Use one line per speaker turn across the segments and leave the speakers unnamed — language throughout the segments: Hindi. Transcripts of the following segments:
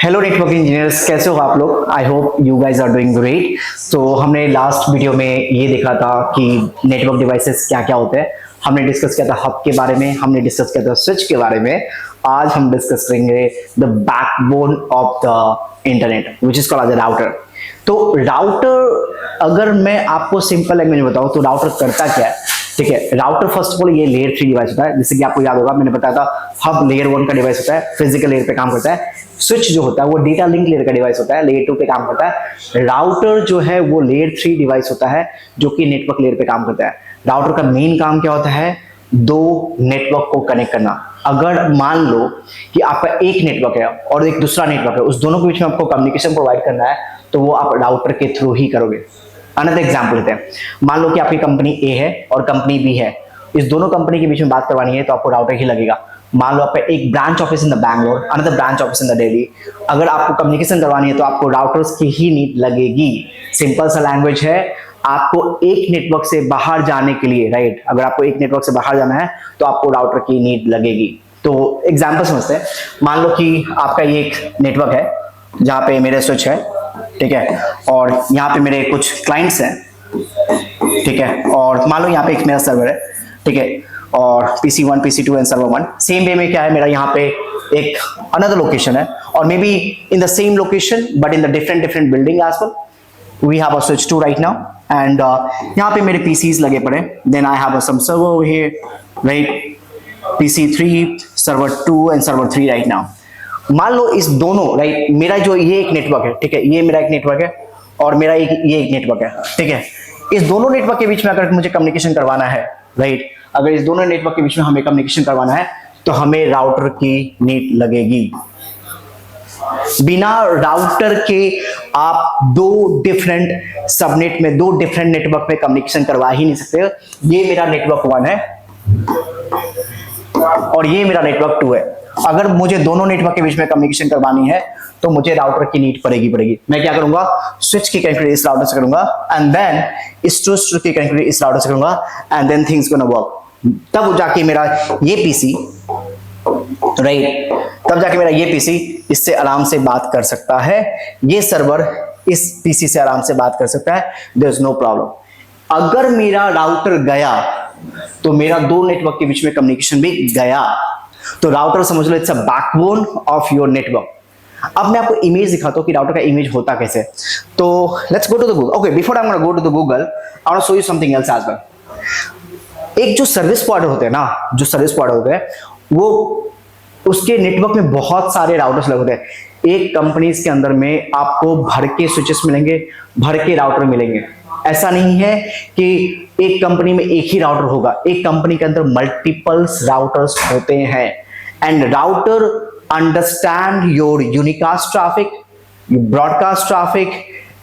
हेलो नेटवर्क इंजीनियर्स, कैसे हो आप लोग। I hope you guys are doing great. तो हमने लास्ट वीडियो में ये देखा था कि नेटवर्क डिवाइसेस क्या क्या होते हैं। हमने डिस्कस किया था हब के बारे में, हमने डिस्कस किया था स्विच के बारे में। आज हम डिस्कस करेंगे the backbone of the internet which is called as router. तो राउटर, अगर मैं आपको सिंपल लैंग्वेज में बताऊं तो राउटर करता क्या है, ठीक है। राउटर फर्स्ट ऑफ ऑल ये लेयर 3 डिवाइस होता है, जैसे कि आपको याद होगा मैंने बताया था हब लेयर 1 का डिवाइस होता है, फिजिकल लेयर पे काम करता है। स्विच जो होता है वो डेटा लिंक लेयर का डिवाइस होता है, लेयर 2 पे काम करता है। राउटर जो है वो लेयर 3 डिवाइस होता है जो कि नेटवर्क लेयर पे काम करता है। राउटर का मेन काम क्या होता है, दो नेटवर्क को कनेक्ट करना। अगर मान लो कि आपका एक नेटवर्क है और एक दूसरा नेटवर्क है, उस दोनों के बीच में आपको कम्युनिकेशन प्रोवाइड करना है तो वो आप राउटर के थ्रू ही करोगे। अनदर एग्जांपल लेते हैं, मान लो कि आपकी कंपनी ए है और कंपनी बी है, इस दोनों कंपनी के बीच में बात करवानी है तो आपको राउटर ही लगेगा। मान लो आपका एक branch office in the Bangalore, another branch office in the Delhi, अगर आपको कम्युनिकेशन करवानी है तो आपको राउटर्स की ही नीड लगेगी। सिंपल सा लैंग्वेज है, आपको एक नेटवर्क से बाहर जाने के लिए, राइट, अगर आपको एक नेटवर्क से बाहर जाना है तो आपको राउटर की नीड लगेगी। तो एग्जांपल समझते हैं, मान लो कि आपका ये एक नेटवर्क है जहां पे मेरे स्विच है, ठीक है, और यहाँ पे मेरे कुछ क्लाइंट्स हैं, ठीक है, और मान लो यहाँ पे एक मेरा सर्वर है, ठीक है, और PC1 PC2 and server 1। Same way में क्या है, मेरा यहाँ पे एक अनदर लोकेशन है और may be in the same location but in the different building as well. We have a switch 2 right now and यहाँ पे मेरे PCs लगे पड़े। Then I have some server over here, right, PC3 server 2 and server 3 right now. मान लो इस दोनों, राइट, मेरा जो ये एक नेटवर्क है, ठीक है, ये मेरा एक नेटवर्क है और मेरा ये एक नेटवर्क है, ठीक है। इस दोनों नेटवर्क के बीच में अगर मुझे कम्युनिकेशन करवाना है, राइट, अगर इस दोनों नेटवर्क के बीच में हमें कम्युनिकेशन करवाना है तो हमें राउटर की नीड लगेगी। बिना राउटर के आप दो डिफरेंट सबनेट में, दो डिफरेंट नेटवर्क में कम्युनिकेशन करवा ही नहीं सकते। ये मेरा नेटवर्क 1 है और ये मेरा नेटवर्क 2 है। अगर मुझे दोनों नेटवर्क के बीच में कम्युनिकेशन करवानी है तो मुझे राउटर की नीड पड़ेगी। मैं क्या करूंगा, स्विच की कनेक्टिविटी इस राउटर से करूंगा एंड देन इस स्विच की कनेक्टिविटी इस राउटर से करूंगा and then things gonna work. तब जाके मेरा ये पीसी, राइट, तब जाके मेरा ये पीसी इससे आराम से बात कर सकता है, ये सर्वर इस पीसी से आराम से बात कर सकता है, देयर इज नो प्रॉब्लम। अगर मेरा राउटर गया तो मेरा दो नेटवर्क के बीच में कम्युनिकेशन भी गया। तो राउटर समझ लो it's a backbone of your network. अब मैं आपको इमेज दिखाता हूं कि राउटर का इमेज होता कैसे। तो let's go to the Google. Okay, before I am gonna go to the Google, I want to show you something else as well. एक जो सर्विस प्रोवाइडर होते हैं ना, जो सर्विस प्रोवाइडर होते हैं, वो उसके नेटवर्क में बहुत सारे राउटर्स लगे होते हैं। एक कंपनीज के अंदर में आपको भर के स्विचेस मिलेंगे, भर के राउटर मिलेंगे। ऐसा नहीं है कि एक कंपनी में एक ही राउटर होगा, एक कंपनी के अंदर मल्टीपल्स राउटर्स होते हैं। And router understand your unicast traffic, broadcast traffic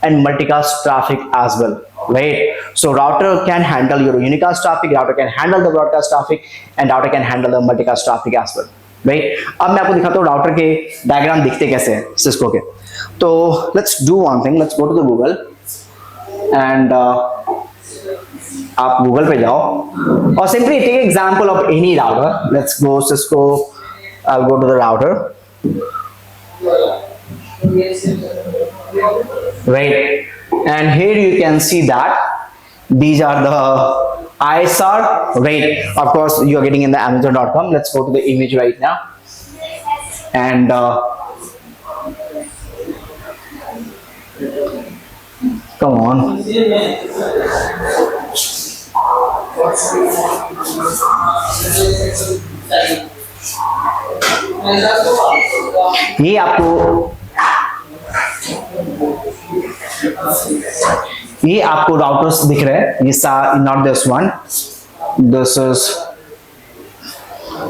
and multicast traffic as well, right? So router can handle your unicast traffic, router can handle the broadcast traffic and router can handle the multicast traffic as well, right? अब मैं आपको दिखाता हूँ राउटर के डायग्राम दिखते कैसे हैं सिस्को के। तो let's do one thing, let's go to the Google and आप गूगल पे जाओ और simply take example of any router. Let's go Cisco, I'll go to the router, right? And here you can see that these are the ISR, right? Of course you are getting in the Amazon.com. Let's go to the image right now and come on. ये आपको राउटर्स दिख रहे हैं, ये not this one, this is,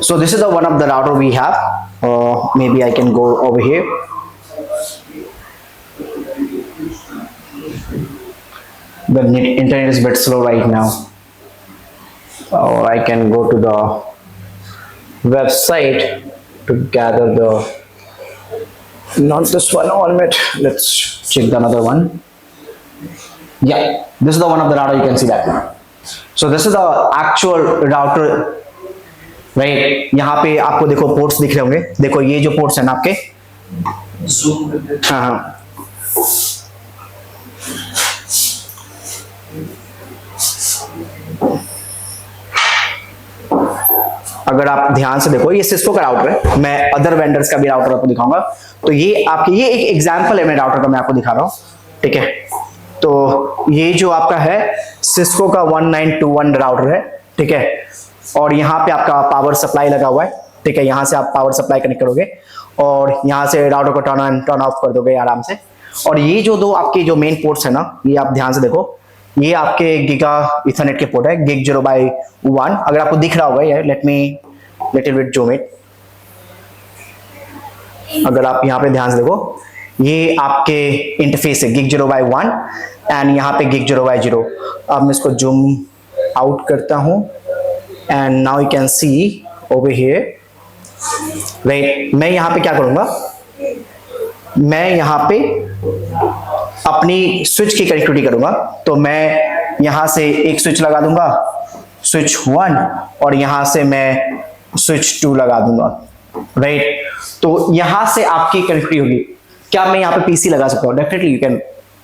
so this is the one of the router we have. Maybe I can go over here. The internet is a bit slow right now, or I can go to the website to gather the, not this one, one minute, let's check the another one. Yeah, this is the one of the router, you can see that. So this is the actual router, right? यहाँ पे आपको देखो पोर्ट्स दिख रहे होंगे, देखो ये जो पोर्ट्स है ना आपके, हाँ हाँ, अगर आप ध्यान से देखो ये सिस्को का राउटर है, मैं अदर वेंडर्स का भी राउटर आपको दिखाऊंगा। तो ये आपके, ये एक एग्जांपल है मेरे राउटर का, मैं आपको दिखा रहा हूँ, ठीक है। तो ये जो आपका है सिस्को का 1921 राउटर है, ठीक है। और यहाँ पे आपका पावर सप्लाई लगा हुआ है, ठीक है। यहाँ से आप पावर सप्लाई कनेक्ट करोगे और यहाँ से राउटर को टर्न ऑन टर्न ऑफ कर दोगे आराम से। और ये जो दो आपके जो मेन पोर्ट्स है ना, ये आप ध्यान से देखो, ये आपके गीगा इथरनेट के पोर्ट है, गिग 0x1। अगर आपको दिख रहा होगा ये, let me little bit zoom it. अगर आप यहाँ पे ध्यान से देखो, ये आपके इंटरफेस है गिग 0x1 एंड यहाँ पे गिग 0x0। अब मैं इसको जूम आउट करता हूँ and now you can see over here, right. मैं यहाँ पे क्या करूंगा, मैं यहाँ पे अपनी स्विच की कनेक्टिविटी करूंगा। तो मैं यहां से एक स्विच लगा दूंगा, स्विच 1, और यहां से मैं स्विच 2 लगा दूंगा, राइट। तो यहां से आपकी कनेक्टिविटी होगी। क्या मैं यहाँ पे पीसी लगा सकता हूँ? Definitely you can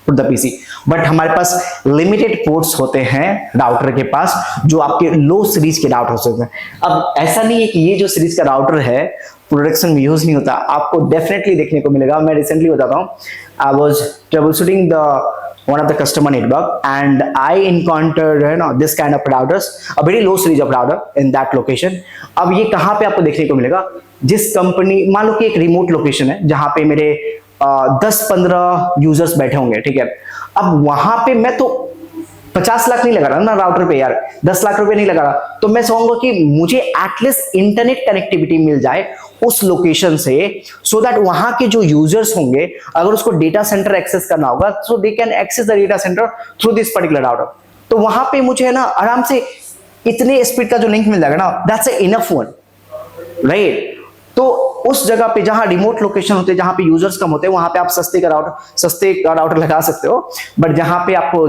put the PC, but हमारे पास लिमिटेड पोर्ट्स होते हैं राउटर के पास, जो आपके लो सीरीज के राउटर हो सकते हैं। अब ऐसा नहीं है कि ये जो सीरीज का राउटर है प्रोडक्शन में यूज नहीं होता, आपको डेफिनेटली देखने को मिलेगा। मैं रिसेंटली बताता हूँ, I was troubleshooting the one of the customer network and I encountered this kind of routers, a very low series of router in that location। अब ये कहाँ पे आपको देखने को मिलेगा, जिस कंपनी, मान लो कि एक रिमोट लोकेशन है जहां पे मेरे 10-15 यूजर्स बैठे होंगे, ठीक है। अब वहां पे मैं तो 50 लाख नहीं लगा रहा ना राउटर पे यार, 10 लाख रुपए नहीं लगा रहा। तो मैं चाहूंगा कि मुझे एटलीस्ट इंटरनेट कनेक्टिविटी मिल जाए उस लोकेशन से, सो दैट वहां के जो यूजर्स होंगे, अगर उसको डेटा सेंटर एक्सेस करना होगा, so they can access the data centre through this particular router. तो वहां पे मुझे है ना आराम से इतने स्पीड का जो लिंक मिल जाएगा ना, दैट्स इनफ वन, राइट। तो उस जगह पे जहां रिमोट लोकेशन होते हैं, जहां पे यूजर्स कम होते हैं, वहां पे आप सस्ते का राउटर लगा सकते हो। बट जहां पे आपको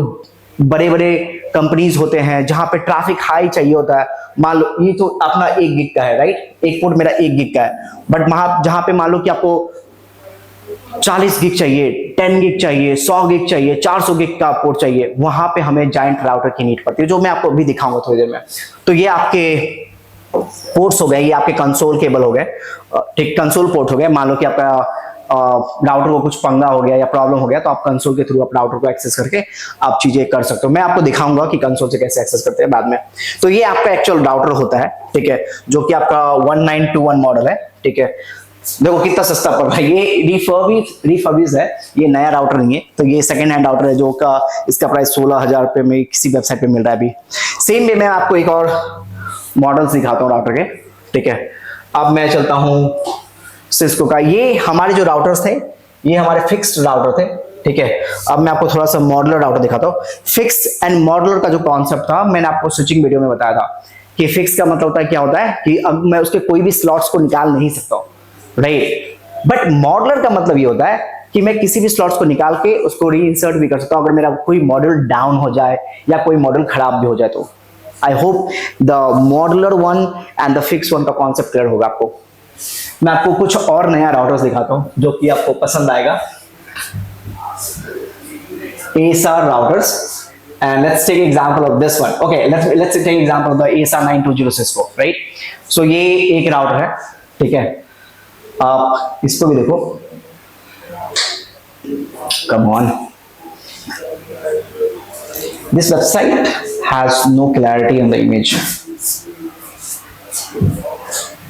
बड़े बड़े कंपनीज होते हैं, जहां पे ट्रैफिक हाई चाहिए होता है, मान लो ये तो अपना 1 गिग का है, राइट, एक पोर्ट मेरा 1 गिग का है। बट जहां पे मान लो कि आपको 40 गिग चाहिए, 10 गिग चाहिए, 100 गिग चाहिए, 400 गिग का पोर्ट चाहिए, वहां पे हमें जायंट राउटर की नीड पड़ती है, जो मैं आपको अभी दिखाऊंगा थोड़ी देर में। तो ये आपके पोर्ट्स हो गए, ये आपके कंसोल केबल हो गए, ठीक, कंसोल पोर्ट हो गए। मान लो कि आपका राउटर को कुछ पंगा हो गया या प्रॉब्लम हो गया, तो आप कंसोल के थ्रू आप राउटर को एक्सेस करके आप चीजें कर सकते हो। मैं आपको दिखाऊंगा कि कंसोल से कैसे एक्सेस करते हैं बाद में। तो ये आपका एक्चुअल राउटर होता है, ठीक है, जो कि आपका 1921 मॉडल है, ठीक है। देखो कितना सस्ता पड़ रहा है, ये रिफर्बिश है, ये नया राउटर नहीं है। तो ये सेकंड हैंड राउटर है, जो का इसका प्राइस 16,000 रुपए में किसी वेबसाइट पे मिल रहा है अभी। सेम वे मैं आपको एक और मॉडल दिखाता हूँ राउटर के, ठीक है। अब मैं चलता हूँ सिस्को का, ये हमारे जो राउटर्स थे, ये हमारे फिक्स्ड राउटर थे, ठीक है। अब मैं आपको थोड़ा सा मॉडुलर राउटर दिखाता हूँ। फिक्स एंड मॉडुलर का जो कॉन्सेप्ट था, मैंने आपको स्विचिंग वीडियो में बताया था कि फिक्स का मतलब होता है, क्या होता है कि अब मैं उसके कोई भी स्लॉट्स को निकाल नहीं सकता, राइट। बट मॉडुलर का मतलब ये होता है कि मैं किसी भी स्लॉट्स को निकाल के उसको रीइंसर्ट भी कर सकता हूँ, अगर मेरा कोई मॉडल डाउन हो जाए या कोई मॉडल खराब भी हो जाए तो। I hope the modular one and the fix one का कॉन्सेप्ट क्लियर होगा आपको। मैं आपको कुछ और नया राउटर्स दिखाता हूं जो कि आपको पसंद आएगा। ASR routers, and let's take example of this one. Okay, let's take example of the ASR 920 Cisco, right? So ये एक राउटर है, ठीक है। आप इसको भी देखो, come on, this website has no clarity on the image.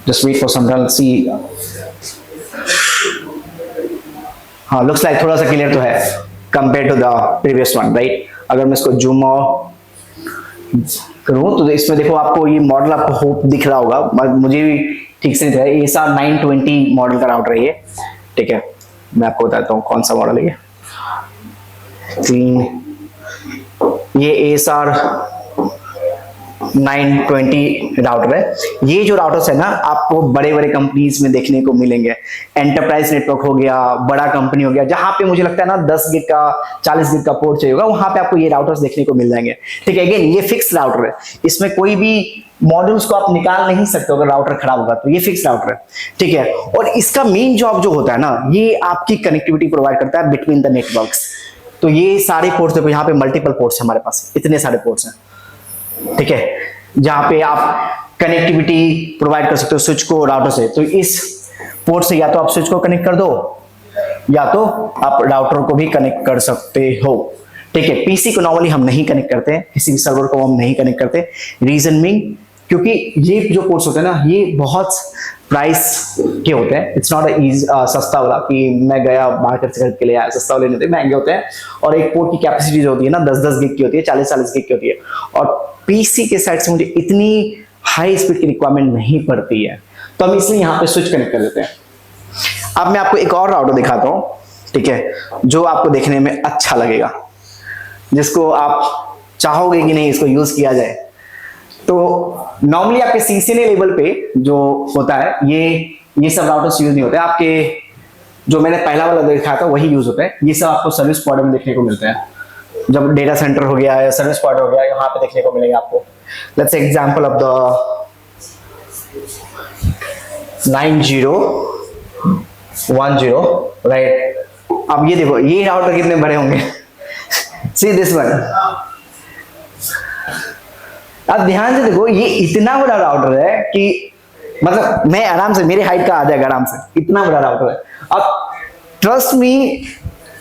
Just wait for some time, let's see. हाँ, looks like थोड़ा सा क्लियर तो है compared to the previous one, right? अगर मैं इसको जूम करूँ तो इसमें देखो, आपको ये मॉडल आपको होप दिख रहा होगा, मुझे भी ठीक से नहीं दिख रहा है। ASR 920 मॉडल का राउटर है ये, ठीक है। मैं आपको बताता हूँ कौन सा मॉडल है ये। क्लीन, ये ASR 920 राउटर है। ये जो राउटर्स है ना आपको बड़े बड़े कंपनीज में देखने को मिलेंगे। एंटरप्राइज नेटवर्क हो गया, बड़ा कंपनी हो गया, जहां पे मुझे लगता है ना 10 गिग का 40 गिग का पोर्ट चाहिए होगा, वहां पे आपको ये राउटर्स देखने को मिल जाएंगे। ठीक है, अगेन ये फिक्स राउटर है, इसमें कोई भी मॉड्यूल्स को आप निकाल नहीं सकते अगर राउटर खराब होगा तो। ये फिक्स राउटर है, ठीक है। और इसका मेन जॉब जो होता है ना, ये आपकी कनेक्टिविटी प्रोवाइड करता है बिटवीन द नेटवर्क्स। तो ये सारे पोर्ट्स देखो, यहाँ पे मल्टीपल पोर्ट्स है हमारे पास, इतने सारे पोर्ट्स हैं, ठीक है, जहां पे आप कनेक्टिविटी प्रोवाइड कर सकते हो स्विच को राउटर से। तो इस पोर्ट से या तो आप स्विच को कनेक्ट कर दो या तो आप राउटर को भी कनेक्ट कर सकते हो, ठीक है। पीसी को नॉर्मली हम नहीं कनेक्ट करते, किसी भी सर्वर को हम नहीं कनेक्ट करते। रीजन मीन क्योंकि ये जो पोर्ट्स होते हैं ना, ये बहुत प्राइस के होते हैं। इट्स नॉट सस्ता वाला कि मैं गया मार्केट से खरीद के ले आया, सस्ता वाले नहीं होते, महंगे होते हैं। और एक पोर्ट की कैपेसिटी जो होती है ना 10-10 गिग की होती है, 40-40 गिग की होती है। और पीसी के साइड से मुझे इतनी हाई स्पीड की रिक्वायरमेंट नहीं पड़ती है, तो हम इसलिए यहाँ पे स्विच कनेक्ट कर देते हैं। अब मैं आपको एक और राउटर दिखाता हूँ, ठीक है, जो आपको देखने में अच्छा लगेगा, जिसको आप चाहोगे कि नहीं इसको यूज किया जाए। तो नॉर्मली आपके सीसीएनए लेवल पे जो होता है, ये सब राउटर्स यूज नहीं होते आपके। जो मैंने पहला वाला दिखाया था वही यूज होता है। ये सब आपको सर्विस प्रोवाइडर में देखने को मिलते हैं। जब डेटा सेंटर हो गया या सर्विस प्रोवाइडर हो गया, यहाँ पे देखने को मिलेगा आपको। Let's say example of the 9010, right. अब ये देखो, ये राउटर कितने बड़े होंगे। सी दिस वन, अब ध्यान से देखो, ये इतना बड़ा राउटर है कि मतलब मैं आराम से, मेरे हाइट का आ जाएगा आराम से, इतना बड़ा राउटर है। अब trust me,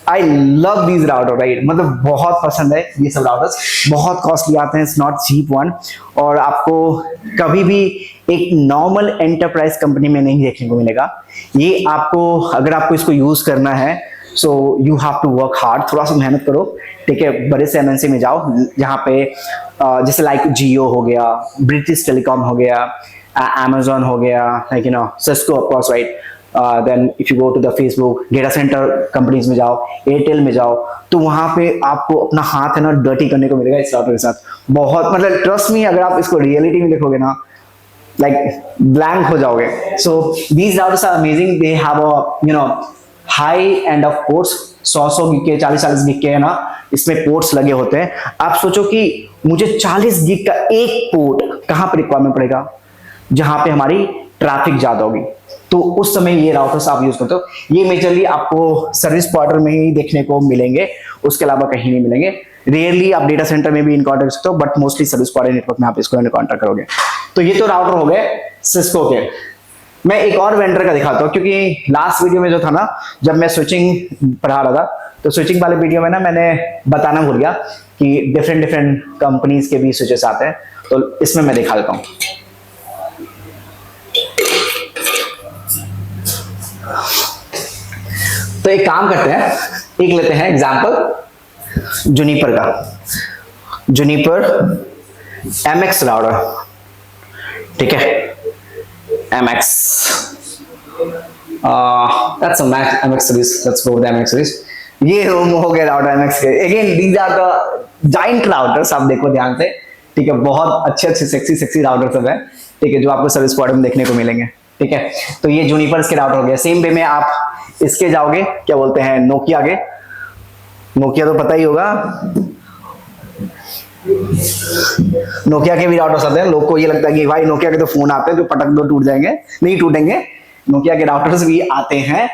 I love these router, right. मतलब बहुत पसंद है ये सब राउटर्स, बहुत कॉस्टली आते हैं, इट्स नॉट चीप वन। और आपको कभी भी एक नॉर्मल एंटरप्राइज कंपनी में नहीं देखने को मिलेगा ये। आपको अगर आपको इसको यूज करना है, so you have to work hard, थोड़ा सा मेहनत करो, ठीक है। बड़े से एमएनसी में जाओ, जहाँ पे जैसे लाइक जियो हो गया, ब्रिटिश टेलीकॉम हो गया, अमेजोन हो गया, like Cisco of course, right. Then if you go to the Facebook, data centre companies में जाओ, एयरटेल में जाओ, तो वहां पे आपको अपना हाथ है ना डर्टी करने को मिलेगा इस राउटर के साथ। बहुत मतलब ट्रस्ट मी, अगर आप इसको रियलिटी में देखोगे ना, लाइक ब्लैंक हो जाओगे। So these routers are amazing, they have a high end of ports, 100 gig के, 40-40 गिग के है ना इसमें पोर्ट्स लगे होते हैं। आप सोचो कि मुझे 40 गिग का एक पोर्ट कहां पर रिक्वायरमेंट पड़ेगा, जहां पे हमारी ट्रैफिक ज्यादा होगी, तो उस समय ये राउटर्स आप यूज करते हो। ये मेजरली आपको सर्विस प्रोवाइडर में ही देखने को मिलेंगे, उसके अलावा कहीं नहीं मिलेंगे। रेयरली आप डेटा सेंटर में भी इनकॉन्टैक्ट कर सकते हो, but mostly service provider network में आप इसको इनकॉन्टैक्ट करोगे। तो ये तो राउटर हो गए सिस्को के। मैं एक और वेंडर का दिखाता हूँ, क्योंकि लास्ट वीडियो में जो था ना, जब मैं स्विचिंग पढ़ा रहा था, तो स्विचिंग वाले वीडियो में ना मैंने बताना भूल गया कि डिफरेंट कंपनीज के भी स्विचेस आते हैं, तो इसमें मैं दिखा देता हूँ। तो एक काम करते हैं, एक लेते हैं एग्जांपल जुनिपर का, जुनिपर MX राउटर, ठीक है, MX, that's a MX series, let's go with the MX series। ये हो गया राउटर MX के। Again these are the giant routers, आप देखो ध्यान से, ठीक है, बहुत अच्छे सेक्सी राउटर सब है, ठीक है, जो आपको सर्विस प्रोवाइडर में देखने को मिलेंगे, ठीक है। तो ये जूनिपर के राउटर हो गया। सेम वे में आप इसके जाओगे, क्या बोलते हैं, नोकिया के, नोकिया तो पता ही होगा, नोकिया के भी राउटर्स आते हैं। लोग को ये लगता है कि भाई नोकिया के तो फोन आते हैं जो पटक दो टूट जाएंगे, नहीं टूटेंगे। नोकिया के राउटर्स भी आते हैं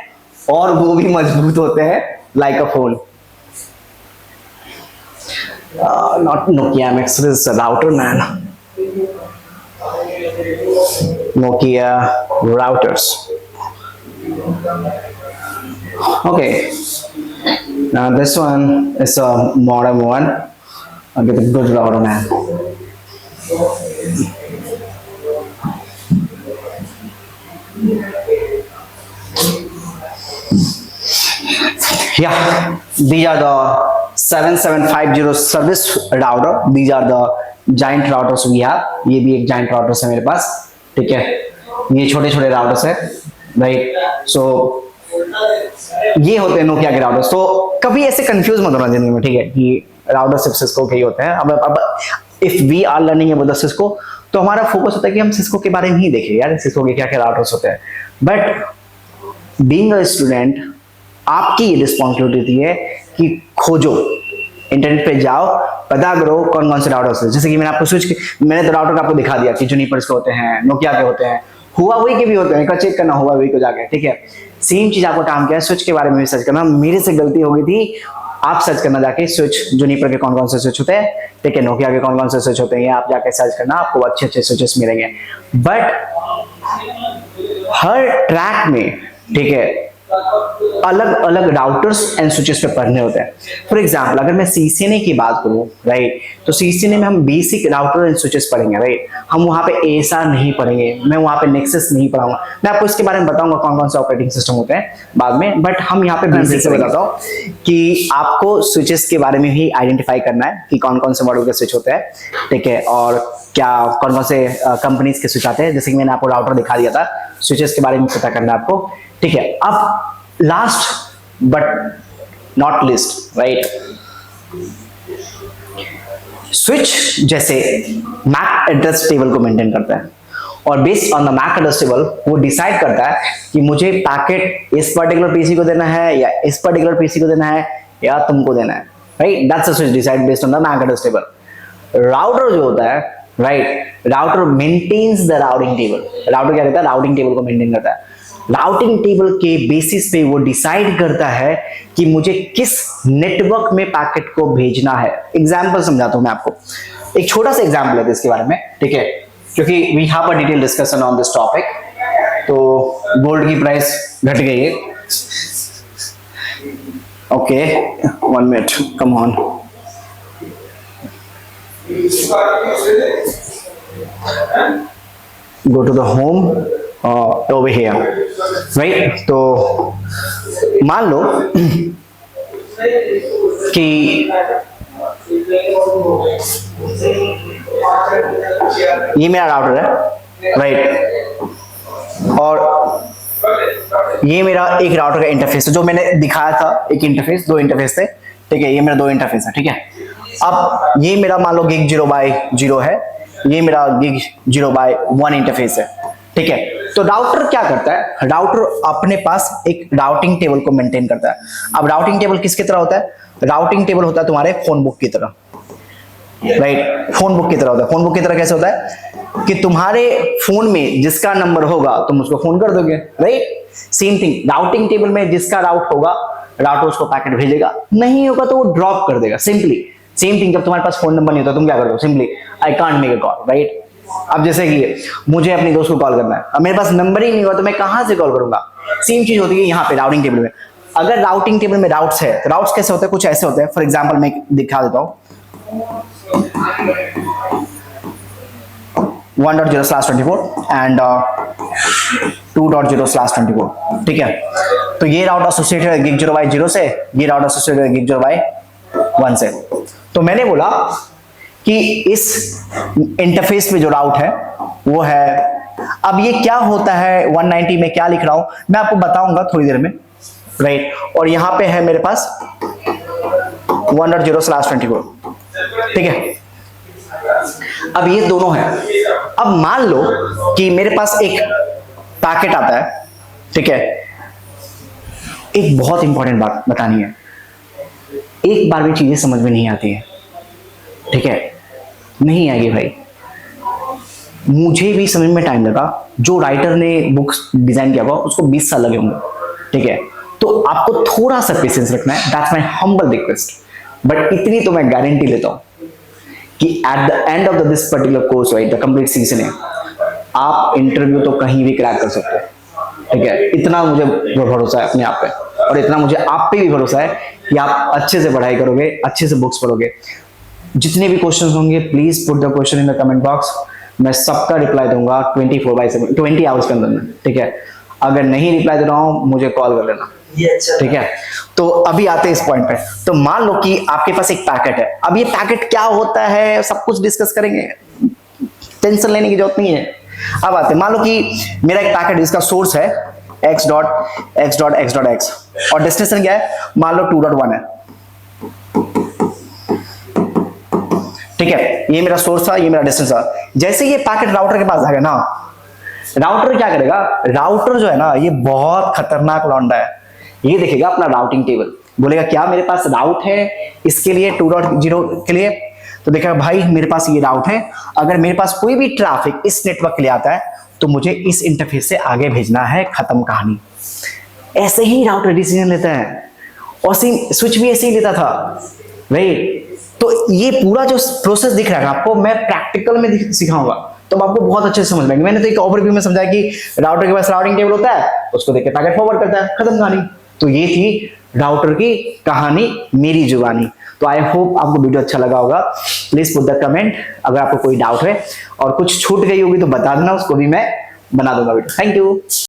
और वो भी मजबूत होते हैं, like a phone. Not Nokia MX is a router, man. Nokia routers. Okay, now this one is a modern one. I'll get a good router, man. Yeah, these are the 7750 service router. These are the giant routers we have. ये भी एक giant routers है मेरे पास, ठीक है। ये छोटे छोटे राउटर्स है, राइट। सो ये होते हैं नोकिया के राउटर्स। तो कभी ऐसे कंफ्यूज मत होना जिंदगी में, ठीक है, कि राउटर सिर्फ सिस्को के ही होते हैं। अब if we are learning about the Cisco, तो हमारा फोकस होता है कि हम सिस्को के बारे में ही देखें, यार सिस्को के क्या क्या राउटर्स होते हैं। बट बीइंग अ स्टूडेंट, आपकी ये रिस्पॉन्सिबिलिटी है कि खोजो, इंटरनेट पे जाओ, पता करो कौन कौन से राउटर्स हैं। जैसे कि मैंने आपको मैंने तो राउटर आपको दिखा दिया कि जूनिपर के होते हैं, नोकिया के होते हैं, हुआवे के भी होते हैं, चेक करना हुआवे को जाके, ठीक है। सेम चीज आपको काम किया है, स्विच के बारे में भी सर्च करना। मेरे से गलती हो गई थी, आप सर्च करना जाके स्विच, जूनिपर के कौन कौन से स्विच होते हैं, ठीक है, नोकिया के कौन कौन से स्विच होते हैं, आप जाके सर्च करना, आपको अच्छे अच्छे स्विचेस मिलेंगे। बट हर ट्रैक में, ठीक है, अलग अलग राउटर्स एंड स्विचेस पे पढ़ने होते हैं। फॉर एग्जांपल अगर मैं सीसीएनए की बात करूं, राइट, तो सीसीएनए में हम बेसिक राउटर एंड स्विचेस पढ़ेंगे, राइट। हम वहां पे एएसआर नहीं पढ़ेंगे, मैं वहां पे नेक्सस नहीं पढ़ाऊंगा। मैं आपको इसके बारे में बताऊंगा कौन कौन से ऑपरेटिंग सिस्टम होते हैं बाद में, बट हम यहाँ पे बेसिक से बताता हूँ कि आपको स्विचेस के बारे में ही आइडेंटिफाई करना है कि कौन कौन से मॉडल के स्विच होते हैं, ठीक है, और क्या कौन कौन से कंपनीज के स्विच आते हैं। जैसे कि मैंने आपको राउटर दिखा दिया था, स्विचेस के बारे में पता करना है आपको, ठीक है। अब last but not least, right, switch जैसे मैक एड्रेस टेबल को मेंटेन करता है, और based on the MAC address table वो डिसाइड करता है कि मुझे पैकेट इस पर्टिकुलर पीसी को देना है या इस पर्टिकुलर पीसी को देना है या तुमको देना है, right. That's a switch decide based on the MAC address table. Router जो होता है, right, router maintains the routing table. Router क्या करता है, राउटिंग टेबल को मेंटेन करता है। राउटिंग टेबल के बेसिस पे वो डिसाइड करता है कि मुझे किस नेटवर्क में पैकेट को भेजना है। एग्जांपल समझाता हूं मैं आपको, एक छोटा सा एग्जांपल है इसके बारे में, ठीक है, क्योंकि we have a detail discussion on this topic. तो गोल्ड की प्राइस घट गई है, okay, 1 minute, come on. Go to the home over here, right? तो मान लो कि ये मेरा राउटर है, राइट, और ये मेरा एक राउटर का इंटरफेस है जो मैंने दिखाया था, एक इंटरफेस, 2 इंटरफेस थे, ठीक है, ये मेरा 2 इंटरफेस है, ठीक है। अब ये मेरा मान लो gig 0/0 है, ये मेरा gig 0/1 इंटरफेस है, ठीक है। तो राउटर क्या करता है, राउटर अपने पास एक राउटिंग टेबल को मेंटेन करता है। अब राउटिंग टेबल किसकी तरह होता है, राउटिंग टेबल होता है तुम्हारे फोन बुक की तरह, राइट, फोन बुक की तरह होता है। फोन बुक की तरह कैसे होता है कि तुम्हारे फोन में जिसका नंबर होगा तुम उसको फोन कर दोगे, right. Same thing routing table में जिसका राउट होगा, राउटर उसको पैकेट भेजेगा, नहीं होगा तो वो ड्रॉप कर देगा, सिंपली। सेम थिंग जब तुम्हारे पास फोन नंबर नहीं होता तुम क्या करोगे, simply I can't make a call, right. अब जैसे कि मुझे अपने दोस्त को कॉल करना है, अब मेरे पास नंबर ही नहीं हुआ तो मैं कहां से कॉल करूंगा। सेम चीज होती है यहाँ पे राउटिंग टेबल में। अगर राउटिंग टेबल में राउट्स है तो राउट्स कैसे होते हैं, कुछ ऐसे होते हैं। फॉर एग्जांपल मैं दिखा देता हूँ, 1.0/24 एंड 2.0/24, ठीक है। तो ये राउट एसोसिएटेड है gig 0/0 से, ये राउट एसोसिएटेड है gig 0/1 से। तो मैंने बोला कि इस इंटरफेस में जो राउट है वो है, अब ये क्या होता है 190 में क्या लिख रहा हूं मैं आपको बताऊंगा थोड़ी देर में, राइट। और यहां पे है मेरे पास 1.0/24, ठीक है। अब ये दोनों है। अब मान लो कि मेरे पास एक पैकेट आता है, ठीक है। एक बहुत इंपॉर्टेंट बात बतानी है, एक बार भी चीजें समझ में नहीं आती है, ठीक है, नहीं आएगी भाई। मुझे भी समझ में टाइम लगा, जो राइटर ने बुक्स डिजाइन किया हुआ उसको 20 साल लगे होंगे, ठीक है। तो आपको थोड़ा सा पेशेंस रखना है, that's my humble request. But इतनी तो मैं गारंटी लेता हूं कि at the end of this particular course, right, the complete season है, आप इंटरव्यू तो कहीं भी क्रैक कर सकते हैं, ठीक है। इतना मुझे भरोसा है अपने आप पे, और इतना मुझे आप पे भी भरोसा है कि आप अच्छे से पढ़ाई करोगे, अच्छे से बुक्स पढ़ोगे। जितने भी क्वेश्चंस होंगे please put the question in the comment box, मैं सबका रिप्लाई दूंगा 24/7, 20 आवर्स के अंदर, ठीक है। अगर नहीं रिप्लाई दे रहा हूं मुझे कॉल कर लेना, ठीक है। तो अभी आते हैं इस पॉइंट पे। तो मान लो कि आपके पास एक पैकेट है। अब ये पैकेट क्या होता है सब कुछ डिस्कस करेंगे, टेंशन लेने की जरूरत नहीं है। अब आते हैं, मान लो कि मेरा एक पैकेट जिसका सोर्स है x.x.x.x और डेस्टिनेशन क्या है, मान लो 2.1 है, ठीक है, ये मेरा सोर्स था, ये मेरा डिस्टेंस था। जैसे ये पैकेट राउटर के पास आ गया ना, राउटर क्या करेगा, राउटर जो है ना ये बहुत खतरनाक लौंडा है। ये देखेगा अपना राउटिंग टेबल, बोलेगा क्या मेरे पास राउट है इसके लिए 2.0 के लिए, तो देखा भाई मेरे पास ये राउट है, अगर मेरे पास कोई भी ट्रैफिक इस नेटवर्क के लिए आता है तो मुझे इस इंटरफेस से आगे भेजना है, खत्म कहानी। ऐसे ही राउटर डिसीजन लेता है, और स्विच भी ऐसे ही लेता था राइट। तो ये पूरा जो प्रोसेस दिख रहा है आपको, मैं प्रैक्टिकल में सिखाऊंगा तो आपको बहुत अच्छे से समझ में आएगी। मैंने तो एक ओवरव्यू में समझाया कि राउटर के पास राउटिंग टेबल होता है, उसको देख के पैकेट फॉरवर्ड करता है, खत्म कहानी। तो ये थी राउटर की कहानी, मेरी जुबानी। तो आई होप आपको वीडियो अच्छा लगा होगा। प्लीज पुट द कमेंट अगर आपको कोई डाउट है, और कुछ छूट गई होगी तो बता देना, उसको भी मैं बना दूंगा वीडियो। Thank you.